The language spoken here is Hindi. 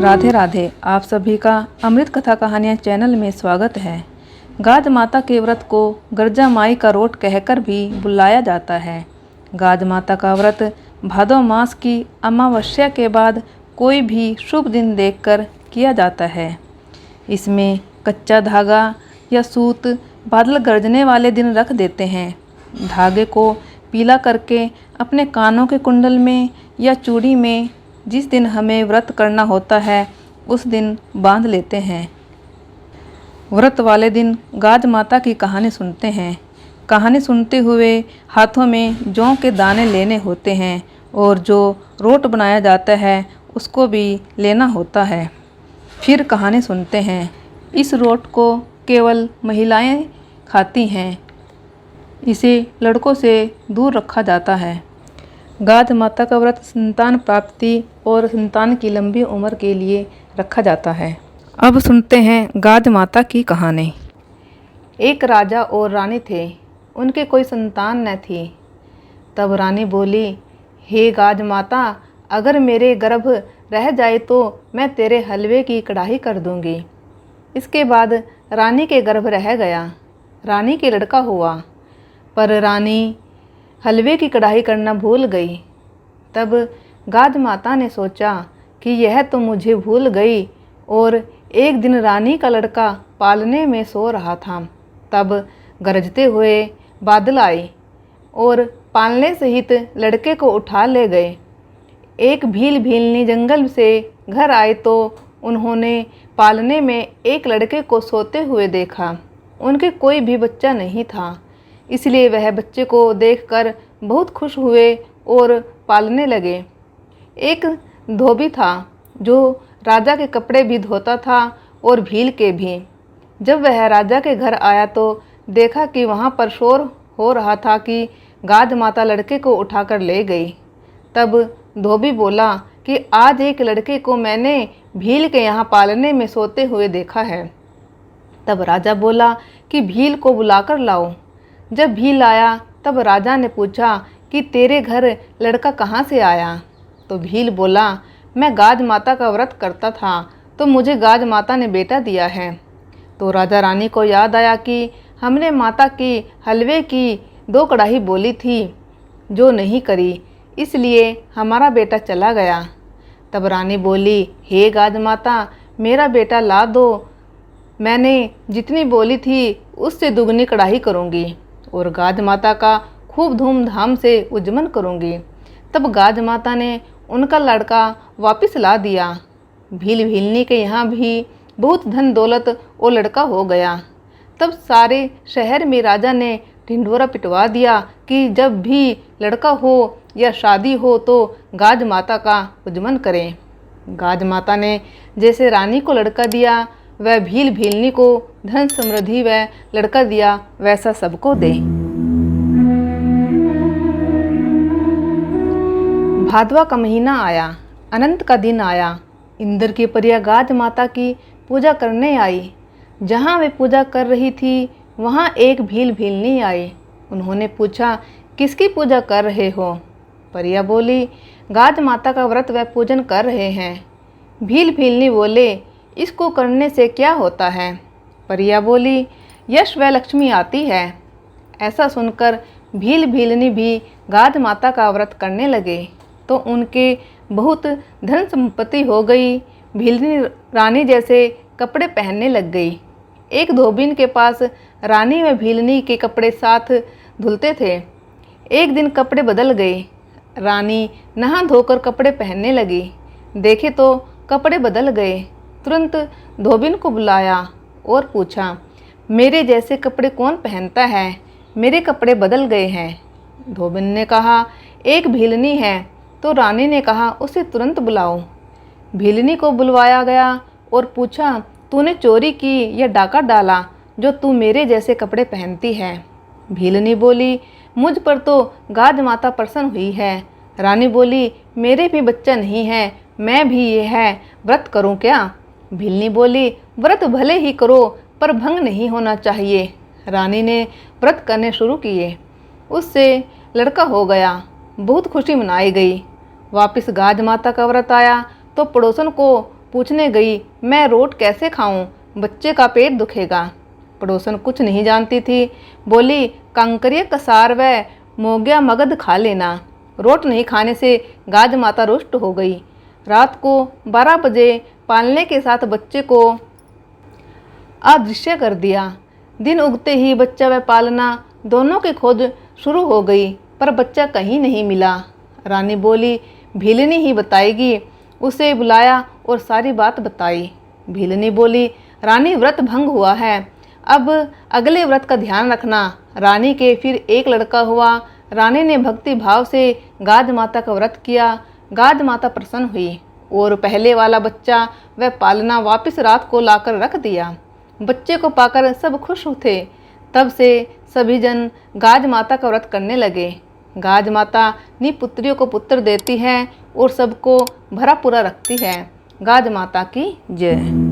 राधे राधे। आप सभी का अमृत कथा कहानियाँ चैनल में स्वागत है। गाज माता के व्रत को गर्जा माई का रोट कहकर भी बुलाया जाता है। गाज माता का व्रत भादो मास की अमावस्या के बाद कोई भी शुभ दिन देखकर किया जाता है। इसमें कच्चा धागा या सूत बादल गरजने वाले दिन रख देते हैं। धागे को पीला करके अपने कानों के कुंडल में या चूड़ी में जिस दिन हमें व्रत करना होता है उस दिन बांध लेते हैं। व्रत वाले दिन गाज माता की कहानी सुनते हैं। कहानी सुनते हुए हाथों में जौ के दाने लेने होते हैं और जो रोट बनाया जाता है उसको भी लेना होता है। फिर कहानी सुनते हैं। इस रोट को केवल महिलाएं खाती हैं। इसे लड़कों से दूर रखा जाता है। गाज माता का व्रत संतान प्राप्ति और संतान की लंबी उम्र के लिए रखा जाता है। अब सुनते हैं गाज माता की कहानी। एक राजा और रानी थे। उनके कोई संतान न थी। तब रानी बोली, हे गाज माता, अगर मेरे गर्भ रह जाए तो मैं तेरे हलवे की कढ़ाई कर दूंगी। इसके बाद रानी के गर्भ रह गया। रानी के लड़का हुआ, पर रानी हलवे की कढ़ाई करना भूल गई। तब गाज माता ने सोचा कि यह तो मुझे भूल गई। और एक दिन रानी का लड़का पालने में सो रहा था। तब गरजते हुए बादल आए और पालने सहित लड़के को उठा ले गए। एक भील भीलनी जंगल से घर आए तो उन्होंने पालने में एक लड़के को सोते हुए देखा। उनके कोई भी बच्चा नहीं था, इसलिए वह बच्चे को देखकर बहुत खुश हुए और पालने लगे। एक धोबी था जो राजा के कपड़े भी धोता था और भील के भी। जब वह राजा के घर आया तो देखा कि वहाँ पर शोर हो रहा था कि गाज माता लड़के को उठाकर ले गई। तब धोबी बोला कि आज एक लड़के को मैंने भील के यहाँ पालने में सोते हुए देखा है। तब राजा बोला कि भील को बुलाकर लाओ। जब भील आया तब राजा ने पूछा कि तेरे घर लड़का कहाँ से आया। तो भील बोला, मैं गाज माता का व्रत करता था तो मुझे गाज माता ने बेटा दिया है। तो राजा रानी को याद आया कि हमने माता की हलवे की 2 कढ़ाई बोली थी जो नहीं करी, इसलिए हमारा बेटा चला गया। तब रानी बोली, हे गाज माता, मेरा बेटा ला दो। मैंने जितनी बोली थी उससे दुगनी कढ़ाई करूँगी और गाज माता का खूब धूमधाम से उज्जमन करूँगी। तब गाज माता ने उनका लड़का वापस ला दिया। भील भीलनी के यहाँ भी बहुत धन दौलत और लड़का हो गया। तब सारे शहर में राजा ने ढिंढोरा पिटवा दिया कि जब भी लड़का हो या शादी हो तो गाज माता का उज्जमन करें। गाज माता ने जैसे रानी को लड़का दिया वह भील भीलनी को धन समृद्धि व लड़का दिया, वैसा सबको दे। भादवा का महीना आया, अनंत का दिन आया। इंद्र की परियां गाज माता की पूजा करने आई। जहाँ वे पूजा कर रही थी वहाँ एक भील भीलनी आई। उन्होंने पूछा, किसकी पूजा कर रहे हो? परियां बोली, गाज माता का व्रत व पूजन कर रहे हैं। भील भीलनी बोले, इसको करने से क्या होता है? परियां बोली, यश व लक्ष्मी आती है। ऐसा सुनकर भील भीलनी भी गाज माता का व्रत करने लगे तो उनके बहुत धन संपत्ति हो गई। भीलनी रानी जैसे कपड़े पहनने लग गई। एक धोबिन के पास रानी व भीलनी के कपड़े साथ धुलते थे। एक दिन कपड़े बदल गए। रानी नहा धोकर कपड़े पहनने लगी। देखे तो कपड़े बदल गए। तुरंत धोबिन को बुलाया और पूछा, मेरे जैसे कपड़े कौन पहनता है? मेरे कपड़े बदल गए हैं। धोबिन ने कहा, एक भीलनी है। तो रानी ने कहा, उसे तुरंत बुलाओ। भीलनी को बुलवाया गया और पूछा, तूने चोरी की या डाका डाला जो तू मेरे जैसे कपड़े पहनती है? भीलनी बोली, मुझ पर तो गाज माता प्रसन्न हुई है। रानी बोली, मेरे भी बच्चा नहीं है, मैं भी यह व्रत करूं क्या? भीलनी बोली, व्रत भले ही करो पर भंग नहीं होना चाहिए। रानी ने व्रत करने शुरू किए। उससे लड़का हो गया। बहुत खुशी मनाई गई। वापस गाज माता का व्रत आया तो पड़ोसन को पूछने गई, मैं रोट कैसे खाऊं, बच्चे का पेट दुखेगा। पड़ोसन कुछ नहीं जानती थी, बोली, कंकरिया कसार व मोगिया मगध खा लेना। रोट नहीं खाने से गाज माता रुष्ट हो गई। रात को 12 बजे पालने के साथ बच्चे को अदृश्य कर दिया। दिन उगते ही बच्चा व पालना दोनों की खोज शुरू हो गई, पर बच्चा कहीं नहीं मिला। रानी बोली, भीलनी ही बताएगी। उसे बुलाया और सारी बात बताई। भीलनी बोली, रानी व्रत भंग हुआ है, अब अगले व्रत का ध्यान रखना। रानी के फिर एक लड़का हुआ। रानी ने भक्ति भाव से गाज माता का व्रत किया। गाज माता प्रसन्न हुई और पहले वाला बच्चा व पालना वापस रात को लाकर रख दिया। बच्चे को पाकर सब खुश थे। तब से सभी जन गाज माता का व्रत करने लगे। गाज माता निपुत्रियों को पुत्र देती है और सबको भरा पूरा रखती है। गाज माता की जय।